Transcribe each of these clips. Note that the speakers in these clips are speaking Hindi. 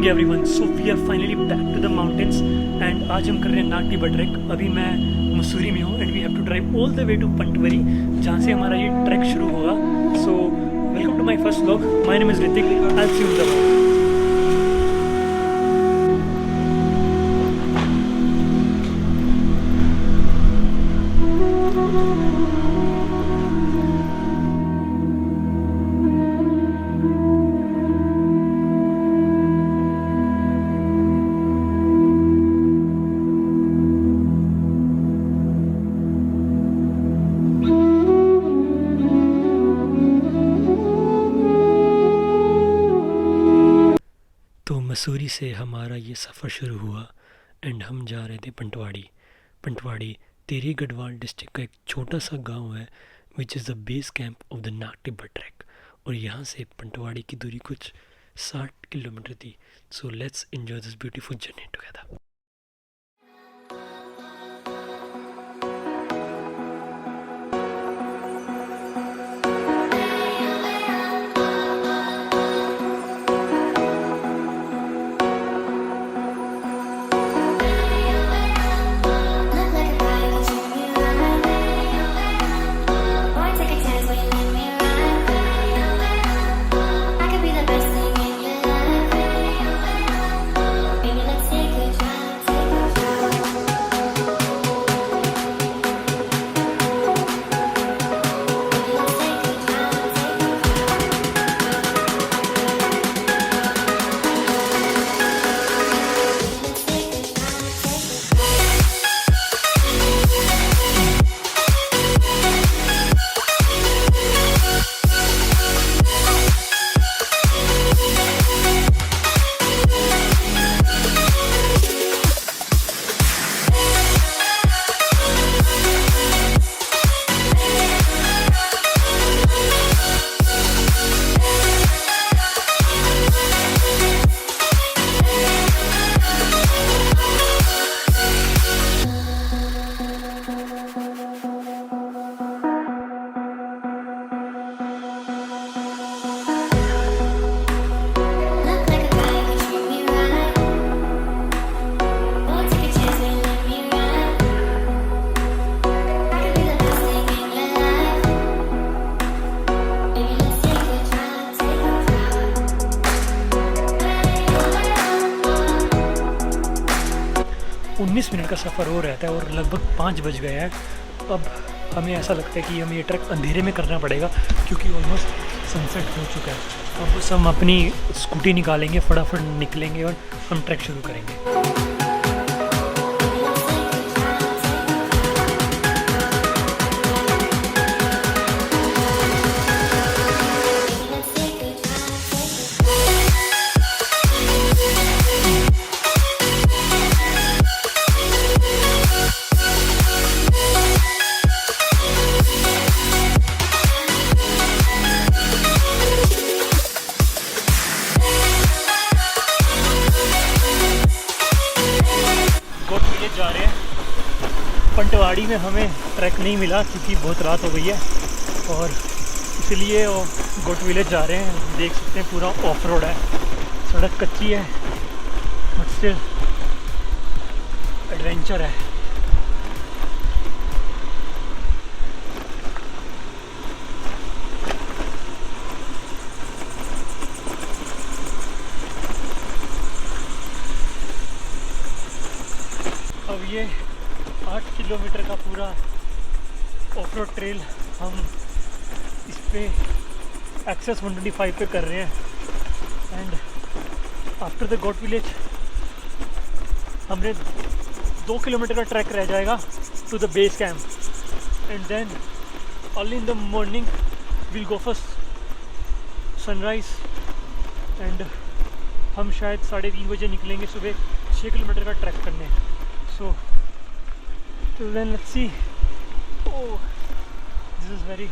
Morning everyone. So we are finally back to the mountains and आज हम कर रहे हैं नाटी बट ट्रैक। अभी मैं मसूरी में हूँ and we have to drive all the way to Pantwari, जहाँ से हमारा ये ट्रैक शुरू होगा। So welcome to my first vlog. My name is Hrithik. I will see you in the vlog. तो मसूरी से हमारा ये सफ़र शुरू हुआ एंड हम जा रहे थे पंटवाड़ी। पंटवाड़ी तेरी गढ़वाल डिस्ट्रिक्ट का एक छोटा सा गांव है which is the base camp of the नाटी बट ट्रैक। और यहाँ से पंटवाड़ी की दूरी कुछ 60 किलोमीटर थी। So let's enjoy this beautiful journey together. Minute का सफ़र हो रहता है और लगभग 5 बज गए हैं। अब हमें ऐसा लगता है कि हमें ये ट्रैक अंधेरे में करना पड़ेगा क्योंकि ऑलमोस्ट सनसेट हो चुका है। अब बस हम अपनी स्कूटी निकालेंगे, फटाफट निकलेंगे और हम ट्रैक शुरू करेंगे। जा रहे हैं पंटवाड़ी में। हमें ट्रैक नहीं मिला क्योंकि बहुत रात हो गई है और इसलिए गोट विलेज जा रहे हैं। देख सकते हैं पूरा ऑफ रोड है, सड़क कच्ची है बट स्टिल एडवेंचर है। अब ये 8 किलोमीटर का पूरा ऑफ रोड ट्रेल हम इस पे एक्सेस 125 पे कर रहे हैं and after the goat village हमने 2 किलोमीटर का ट्रैक रह जाएगा to the base camp and then early in the morning will go for sunrise and हम शायद 3:30 बजे निकलेंगे सुबह 6 किलोमीटर का ट्रैक करने। So till then let's see. Oh, this is very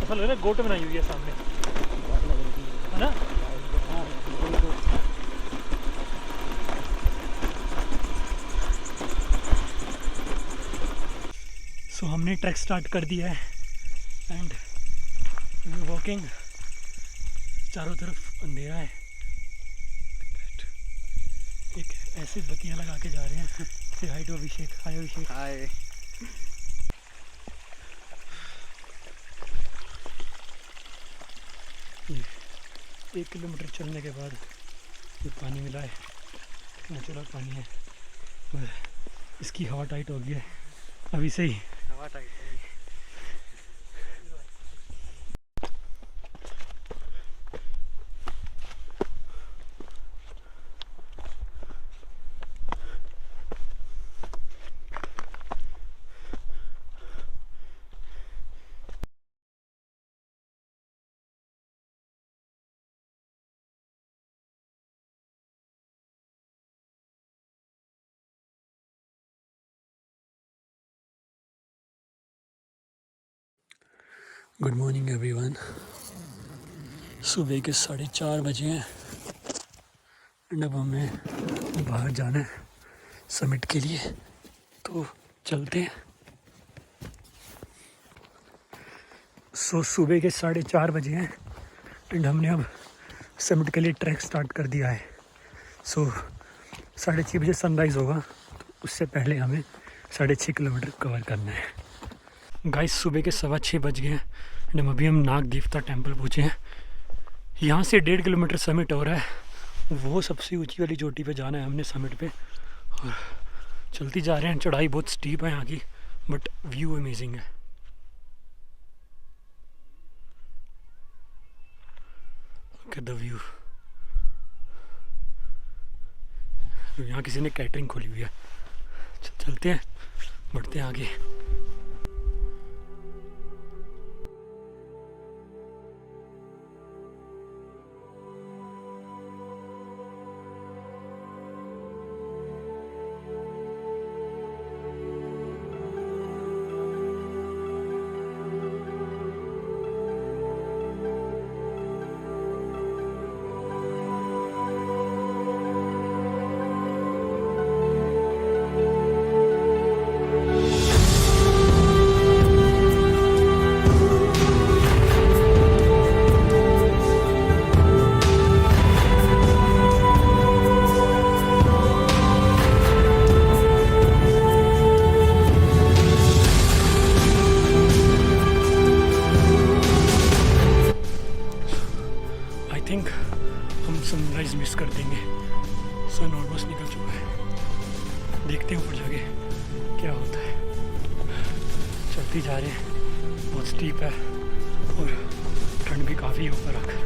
ऐसा लग रहा है गोट बनाई हुई है सामने, है ना? हमने ट्रैक स्टार्ट कर दिया है एंड वॉकिंग। चारों तरफ अंधेरा है, एक ऐसे बत्तियां लगा के जा रहे हैं। से हाय to Abhishek. Hi Abhishek. Hi. 1 kilometre चलने के बाद ये पानी मिला है, नेचुरल पानी है और इसकी हवा टाइट हो गई है अभी से ही। हवा टाइट है। Good morning everyone. सुबह के 4:30 बजे हैं एंड अब हमें बाहर जाना है समिट के लिए, तो चलते हैं। सुबह के 4:30 बजे हैं एंड हमने अब समिट के लिए ट्रैक स्टार्ट कर दिया है। 6:30 बजे सनराइज़ होगा, तो उससे पहले हमें 6.5 किलोमीटर कवर करना है। गाइस सुबह के 6:15 बज गए हैं एंड अभी हम नाग देवता टेम्पल पहुँचे हैं। यहाँ से 1.5 किलोमीटर समिट हो रहा है, वो सबसे ऊंची वाली चोटी पे जाना है हमने समिट पे। और चलती जा रहे हैं, चढ़ाई बहुत स्टीप है यहाँ की बट व्यू अमेजिंग है। Look at the view. यहाँ किसी ने कैटरिंग खोली हुई है। चलते हैं, बढ़ते हैं आगे। सनराइज मिस कर देंगे, सन ऑलमोस्ट निकल चुका है। देखते हैं ऊपर जाके क्या होता है। चलती जा रहे हैं, बहुत स्टीप है और ठंड भी काफ़ी ऊपर आकर।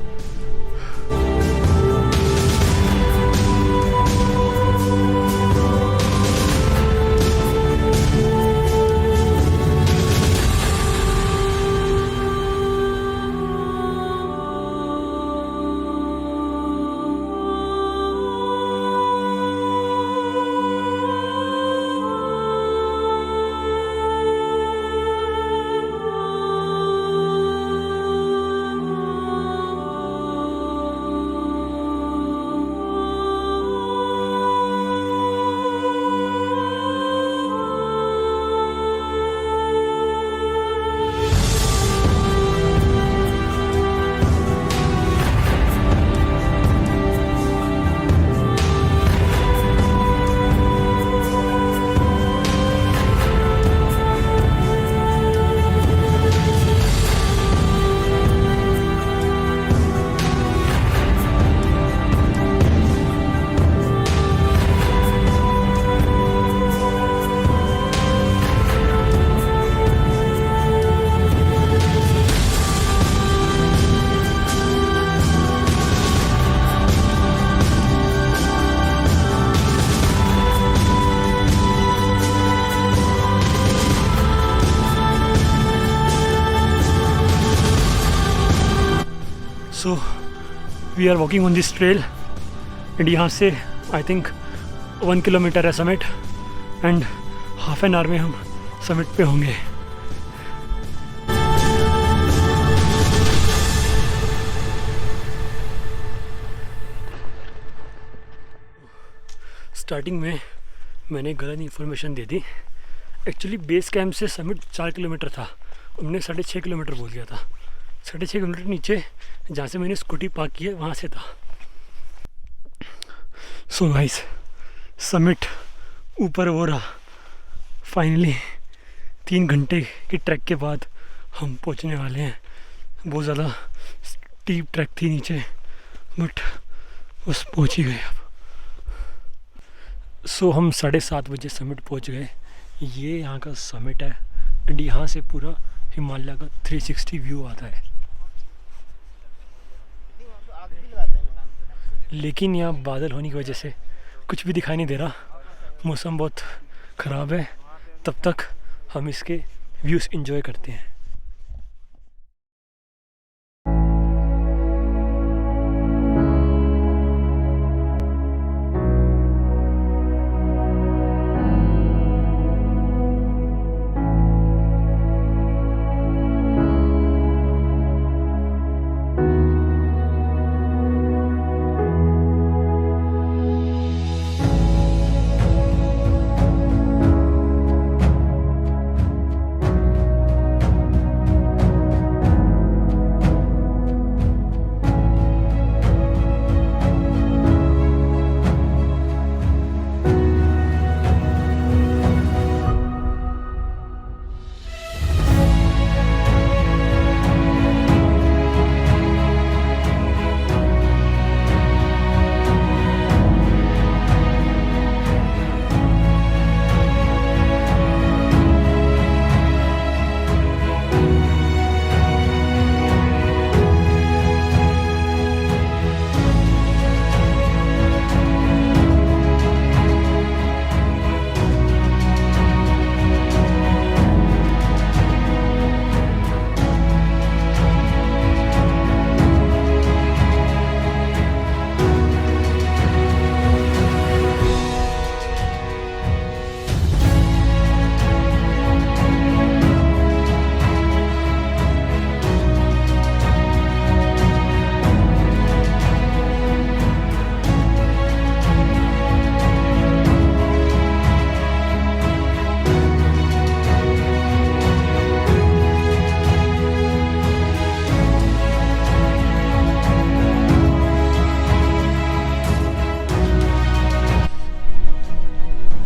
So we are walking on this trail and यहाँ से I think 1 किलोमीटर है summit and half an hour में हम समिट पे होंगे। स्टार्टिंग में मैंने गलत इन्फॉर्मेशन दे दी एक्चुअली बेस कैंप से समिट 4 किलोमीटर था, उनने 6.5 किलोमीटर बोल दिया था। 6.5 किलोमीटर नीचे जहाँ से मैंने स्कूटी पार्क की है वहाँ से था। सो गाइस, समिट ऊपर हो रहा। फाइनली 3 घंटे की ट्रैक के बाद हम पहुँचने वाले हैं। बहुत ज़्यादा स्टीप ट्रैक थी नीचे, बट बस पहुँच ही गए अब। सो हम 7:30 बजे समिट पहुँच गए। ये यहाँ का समिट है एंड यहाँ से पूरा हिमालय का 360 व्यू आता है। लेकिन यहाँ बादल होने की वजह से कुछ भी दिखाई नहीं दे रहा, मौसम बहुत ख़राब है। तब तक हम इसके व्यूज़ एंजॉय करते हैं।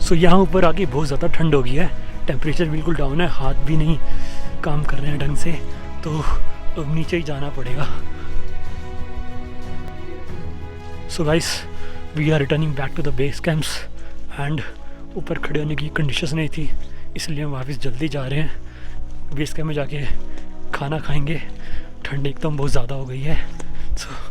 सो यहाँ ऊपर आके बहुत ज़्यादा ठंड हो गई है, टेम्परेचर बिल्कुल डाउन है, हाथ भी नहीं काम कर रहे हैं ढंग से, तो अब नीचे ही जाना पड़ेगा। So guys, we are returning back to the base camps and ऊपर खड़े होने की कंडीशंस नहीं थी, इसलिए हम वापस जल्दी जा रहे हैं। बेस कैंप में जाके खाना खाएंगे, ठंड एकदम बहुत ज़्यादा हो गई है। सो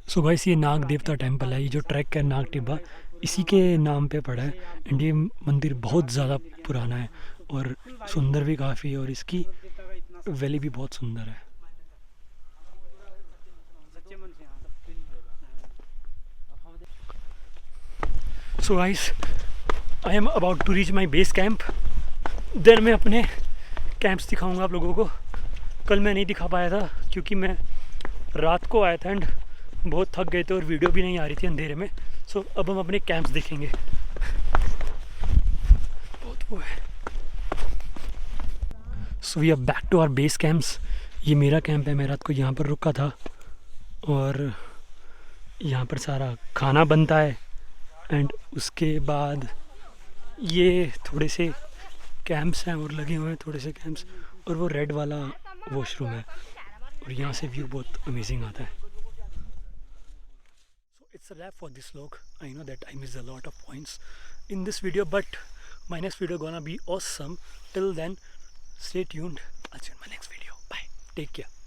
सो गाइस, ये नाग देवता टेम्पल है। ये जो ट्रैक है नाग टिब्बा, इसी के नाम पे पड़ा है एंड ये मंदिर बहुत ज़्यादा पुराना है और सुंदर भी काफ़ी है, और इसकी वैली भी बहुत सुंदर है। So guys, I am about to reach my base camp. There मैं अपने कैंप्स दिखाऊंगा आप लोगों को। कल मैं नहीं दिखा पाया था क्योंकि मैं रात को आया था एंड बहुत थक गए थे और वीडियो भी नहीं आ रही थी अंधेरे में। सो अब हम अपने कैंप्स देखेंगे। बहुत वो है। So we are back to our base camps. ये मेरा कैंप है, मैं रात को यहाँ पर रुका था और यहाँ पर सारा खाना बनता है एंड उसके बाद ये थोड़े से कैंप्स हैं और लगे हुए हैं थोड़े से कैंप्स, और वो रेड वाला वॉशरूम है और यहाँ से व्यू बहुत अमेजिंग आता है। It's a wrap for this vlog. I know that I missed a lot of points in this video, but my next video gonna be awesome. Till then, stay tuned. I'll see you in my next video. Bye. Take care.